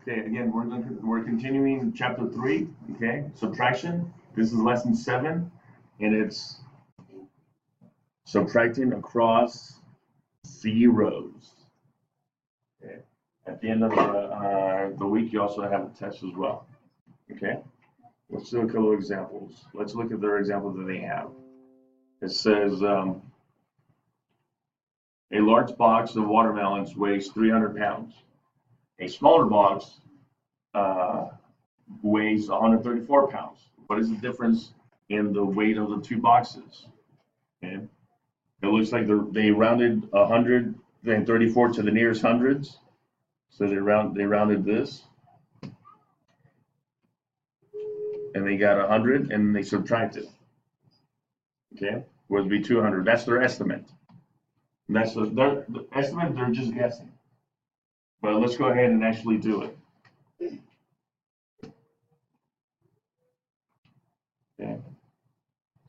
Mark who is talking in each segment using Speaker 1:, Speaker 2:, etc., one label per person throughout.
Speaker 1: Okay, again, we're continuing chapter 3, okay? Subtraction. This is lesson 7, and it's subtracting across zeros. Okay. At the end of the week, you also have a test as well. Okay. Let's do a couple of examples. Let's look at their examples that they have. It says a large box of watermelons weighs 300 pounds. A smaller box weighs 134 pounds. What is the difference in the weight of the two boxes? Okay. It looks like they rounded 134 to the nearest hundreds. So they rounded this. And they got 100 and they subtracted. Okay, would be 200. That's their estimate. That's their estimate. They're just guessing. But let's go ahead and actually do it. Okay.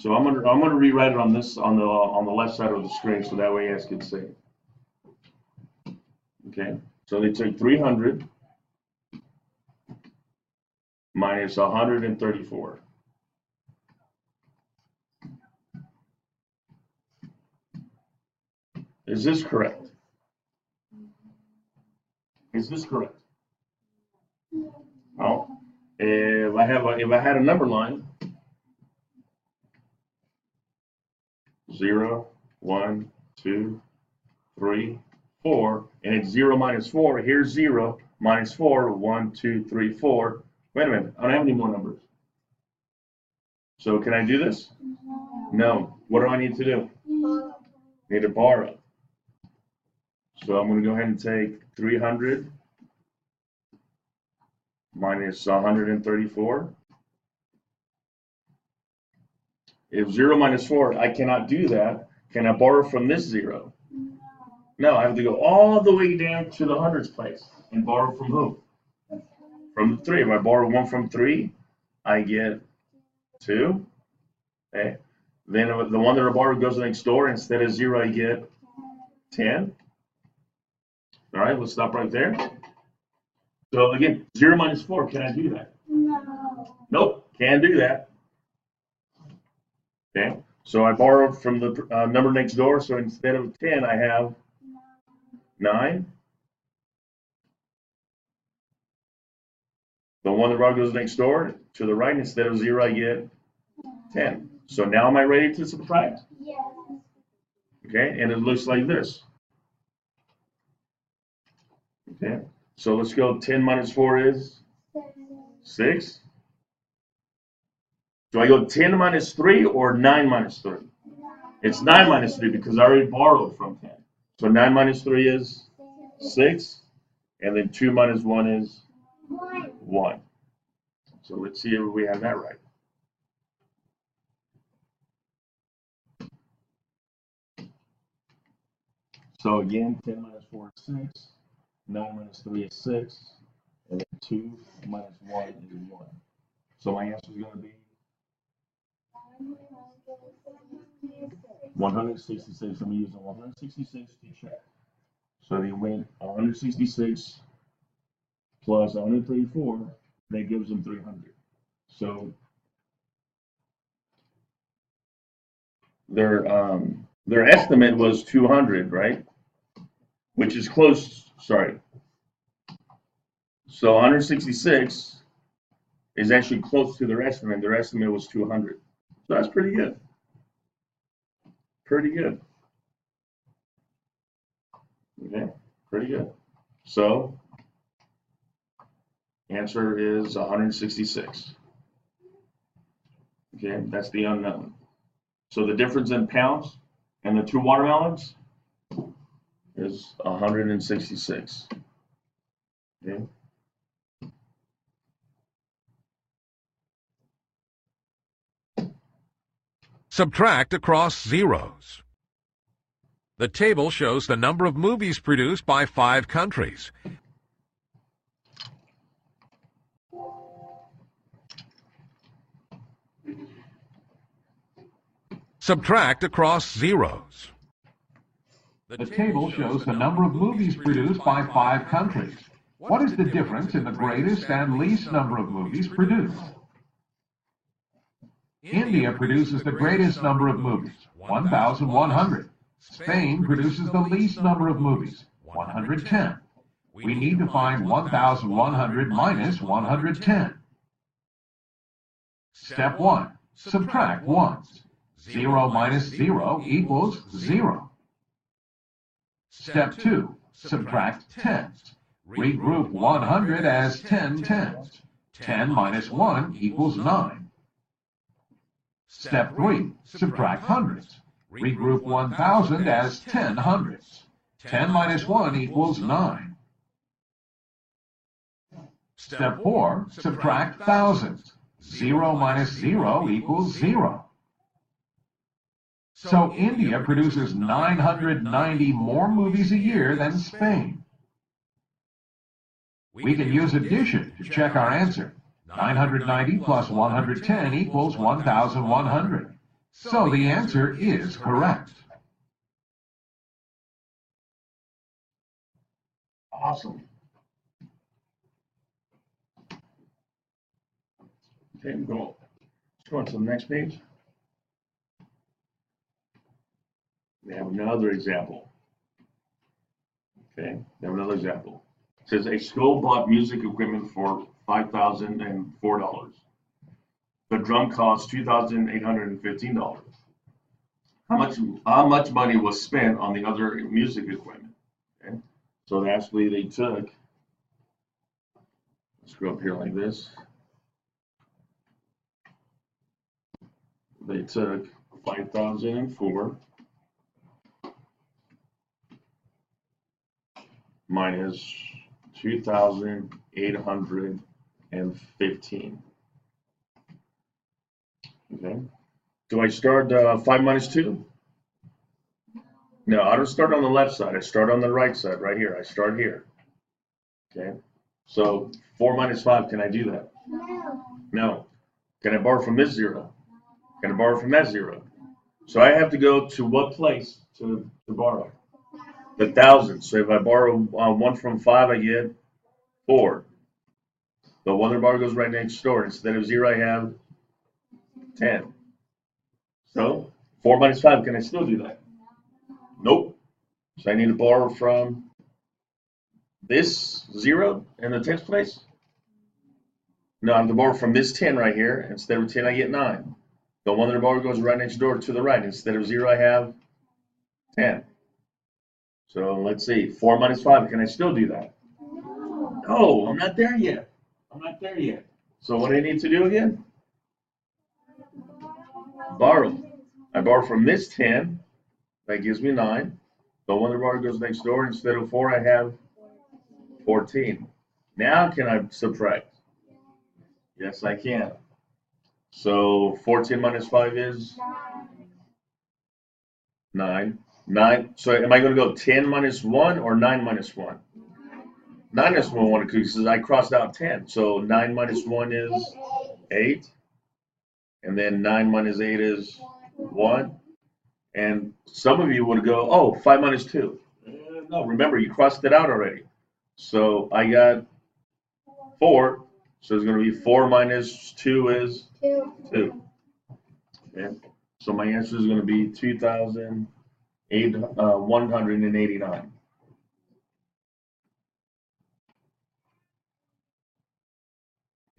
Speaker 1: So I'm gonna rewrite it on the left side of the screen so that way you guys can see it. Okay. So they took 300 minus 134. Is this correct? Is this correct? No. If I had a number line, 0, 1, 2, 3, 4, and it's 0 minus 4. Here's 0 minus 4. 1, 2, 3, 4. Wait a minute. I don't have any more numbers. So can I do this? No. What do I need to do? I need to borrow. So I'm going to go ahead and take 300 minus 134. If 0 minus 4, I cannot do that. Can I borrow from this 0? No, I have to go all the way down to the hundreds place and borrow from who? From the 3. If I borrow 1 from 3, I get 2. Okay. Then the one that I borrowed goes next door. Instead of 0, I get 10. All right, let's stop right there. So again, 0 minus 4, can I do that? No. Nope, can't do that. Okay, so I borrowed from the number next door. So instead of 10, I have 9. The one that goes next door to the right, instead of 0, I get 10. So now am I ready to subtract? Yes. Okay, and it looks like this. Okay, so let's go. 10 minus 4 is 6. Do I go 10 minus 3 or 9 minus 3? It's 9 minus 3 because I already borrowed from 10. So 9 minus 3 is 6. And then 2 minus 1 is 1. So let's see if we have that right. So again, 10 minus 4 is 6. 9 minus 3 is 6. And then 2 minus 1 is 1. So my answer is going to be 166. I'm using 166 to check. So they went 166 plus 134. That gives them 300. So their estimate was 200, right? Which is close. Sorry. So 166 is actually close to their estimate. Their estimate was 200. So that's pretty good. Pretty good. Okay, pretty good. So answer is 166. Okay, that's the unknown. So the difference in pounds and the two watermelons is 166. Okay.
Speaker 2: Subtract across zeros. The table shows the number of movies produced by 5 countries. Subtract across zeros. The table shows the number of movies produced by 5 countries.
Speaker 3: What is the difference in the greatest and least number of movies produced? India produces the greatest number of movies, 1,100. Spain produces the least number of movies, 110. We need to find 1,100 minus 110. Step 1. Subtract ones. 0 minus 0 equals 0. Step 2. Subtract tens. Regroup 100 as 10 tens. 10 minus 1 equals 9. Step 3. Subtract hundreds. Regroup 1,000 as 10 hundreds. 10 minus 1 equals 9. Step 4. Subtract thousands. 0 minus 0 equals 0. So India produces 990 more movies a year than Spain. We can use addition to check our answer. 990 plus 110 equals 1,100. So the answer is correct.
Speaker 1: Awesome. Okay, go. Let's go on to the next page. We have another example. Okay, we have another example. It says a school bought music equipment for $5,004. The drum cost $2,815. How much money was spent on the other music equipment? Okay, so actually they took. Let's go up here like this. They took 5,004 minus 2,815. Okay. Do I start 5 minus 2? No, I don't start on the left side. I start on the right side, right here. I start here. Okay. So 4 minus 5, can I do that?
Speaker 4: No.
Speaker 1: No. Can I borrow from this 0? Can I borrow from that 0? So I have to go to what place to borrow? The thousands. So if I borrow 1 from 5, I get 4. The 1 bar goes right next door. Instead of 0, I have 10. So 4 minus 5, can I still do that? Nope. So I need to borrow from this 0 in the tens place? No, I have to borrow from this 10 right here. Instead of 10, I get 9. The 1 bar goes right next door to the right. Instead of 0, I have 10. So let's see. 4 minus 5, can I still do that? No, I'm not there yet. I'm not there yet. So what do I need to do again? Borrow. I borrow from this 10. That gives me 9. The 1 bar goes next door. Instead of 4, I have 14. Now can I subtract? Yes, I can. So 14 minus 5 is 9. 9. So am I going to go 10 minus 1 or 9 minus 1? 9 minus 1 because I crossed out 10. So 9 minus 1 is 8. And then 9 minus 8 is 1. And some of you would go, oh, 5 minus 2. No, remember, you crossed it out already. So I got 4. So it's going to be 4 minus 2 is 2. Okay. So my answer is going to be 2,189.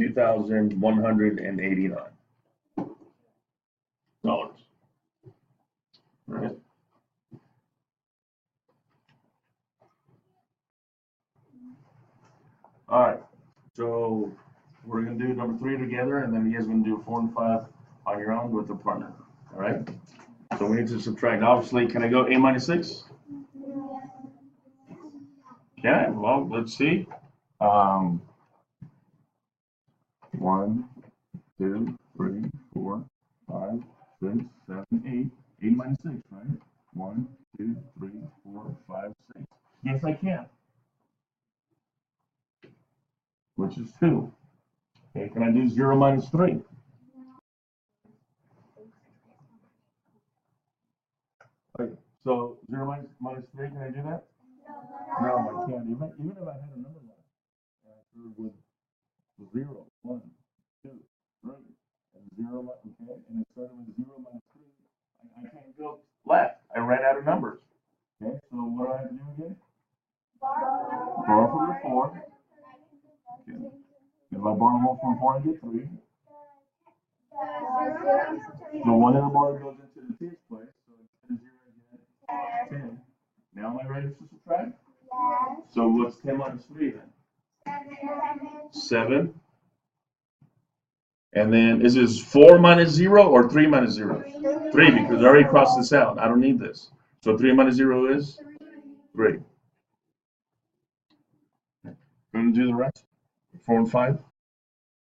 Speaker 1: $2,189. All right. All right. So we're going to do number 3 together, and then you guys are going to do 4 and 5 on your own with a partner. All right. So we need to subtract. Obviously, can I go a minus 6? Yeah. Well, let's see. 1, 2, 3, 4, 5, 6, 7, 8. 8 minus 6, right? 1, 2, 3, 4, 5, 6. Yes, I can. Which is 2. Okay, can I do 0 minus 3? Okay, so 0 minus 3, can I do that? No, I can't. Even if I had a number line. with 0, 1, 2, 3, and 0, okay, and it started with 0 minus 3. I can't go left. I ran out of numbers. Okay, so what do I have to do again? Borrow from the 4. Okay. If I borrow from 4, I get 3. So 1 of the bars goes into the 10th place, so instead of 0, I get 10. Now am I ready to subtract? Yes. So what's 10 minus 3 then? 7. And then is this 4 minus 0 or 3 minus 0? 3, because I already crossed this out. I don't need this. So 3 minus 0 is 3. Going to do the rest? 4 and 5?